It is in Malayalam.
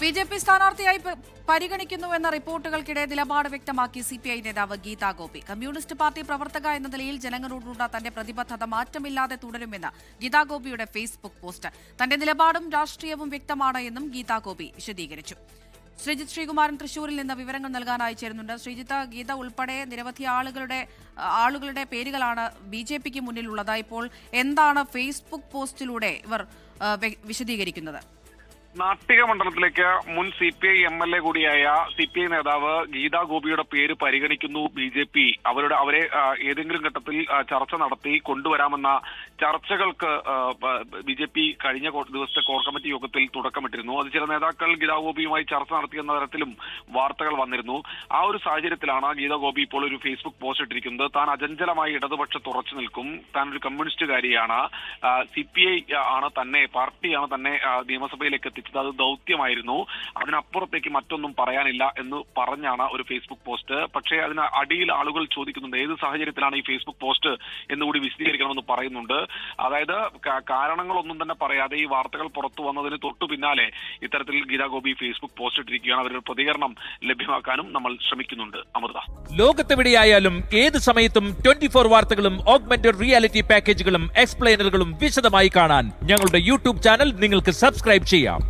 ബി.ജെ.പി സ്ഥാനാർത്ഥിയായി പരിഗണിക്കുന്നുവെന്ന റിപ്പോർട്ടുകൾക്കിടെ നിലപാട് വ്യക്തമാക്കി സിപിഐ നേതാവ് ഗീതാ ഗോപി. കമ്മ്യൂണിസ്റ്റ് പാർട്ടി പ്രവർത്തക എന്ന നിലയിൽ ജനങ്ങളോടുള്ള തന്റെ പ്രതിബദ്ധത മാറ്റമില്ലാതെ തുടരുമെന്ന് ഗീതാ ഗോപിയുടെ ഫേസ്ബുക്ക് പോസ്റ്റ്. തന്റെ നിലപാടും രാഷ്ട്രീയവും വ്യക്തമാണ് എന്നും ഗീതാ ഗോപി വിശദീകരിച്ചു. ശ്രീജിത്ത് ശ്രീകുമാരൻ തൃശൂരിൽ നിന്ന് വിവരങ്ങൾ നൽകാനായി ചേരുന്നുണ്ട്. ശ്രീജിത്ത്, ഗീത ഉൾപ്പെടെ നിരവധി ആളുകളുടെ പേരുകളാണ് ബി.ജെ.പിക്ക് മുന്നിലുള്ളത്. ഇപ്പോൾ എന്താണ് ഫേസ്ബുക്ക് പോസ്റ്റിലൂടെ ഇവർ വിശദീകരിക്കുന്നത്? നാട്ടിക മണ്ഡലത്തിലേക്ക് മുൻ CPI MLA കൂടിയായ CPI നേതാവ് ഗീതാ ഗോപിയുടെ പേര് പരിഗണിക്കുന്നു ബി.ജെ.പി. അവരെ ഏതെങ്കിലും ഘട്ടത്തിൽ ചർച്ച നടത്തി കൊണ്ടുവരാമെന്ന ചർച്ചകൾക്ക് ബി.ജെ.പി. കഴിഞ്ഞ ദിവസത്തെ കോർ കമ്മിറ്റി യോഗത്തിൽ തുടക്കമിട്ടിരുന്നു. അത് ചില നേതാക്കൾ ഗീതാ ഗോപിയുമായി ചർച്ച നടത്തിയെന്ന തരത്തിലും വാർത്തകൾ വന്നിരുന്നു. ആ ഒരു സാഹചര്യത്തിലാണ് ഗീതാ ഗോപി ഇപ്പോൾ ഒരു ഫേസ്ബുക്ക് പോസ്റ്റ് ഇട്ടിരിക്കുന്നത്. താൻ അചഞ്ചലമായി ഇടതുപക്ഷത്ത് ഉറച്ചു നിൽക്കും, താൻ ഒരു കമ്മ്യൂണിസ്റ്റുകാരിയാണ്, CPI ആണ് തന്നെ, പാർട്ടിയാണ് തന്നെ നിയമസഭയിലേക്ക് എത്തിച്ചത്, അത് ദൗത്യമായിരുന്നു, അതിനപ്പുറത്തേക്ക് മറ്റൊന്നും പറയാനില്ല എന്ന് പറഞ്ഞാണ് ഒരു ഫേസ്ബുക്ക് പോസ്റ്റ്. പക്ഷേ അതിന് അടിയിൽ ആളുകൾ ചോദിക്കുന്നുണ്ട് ഏത് സാഹചര്യത്തിലാണ് ഈ ഫേസ്ബുക്ക് പോസ്റ്റ് എന്നുകൂടി വിശദീകരിക്കണമെന്ന് പറയുന്നുണ്ട്. അതായത് കാരണങ്ങളൊന്നും തന്നെ പറയാതെ ഈ വാർത്തകൾ പുറത്തു വന്നതിന് തൊട്ടു പിന്നാലെ ഇത്തരത്തിൽ ഗീതാ ഗോപി ഫേസ്ബുക്ക് പോസ്റ്റ് ഇട്ടിരിക്കുകയാണ്. അവരുടെ പ്രതികരണം ലഭ്യമാക്കാനും നമ്മൾ ശ്രമിക്കുന്നുണ്ട്. അമൃത, ലോകത്തെവിടെയായാലും ഏത് സമയത്തും 24 വാർത്തകളും ഓഗ്മെന്റഡ് റിയാലിറ്റി പാക്കേജുകളും എക്സ്പ്ലെയിനറുകളും വിശദമായി കാണാൻ ഞങ്ങളുടെ യൂട്യൂബ് ചാനൽ നിങ്ങൾക്ക് സബ്സ്ക്രൈബ് ചെയ്യാം.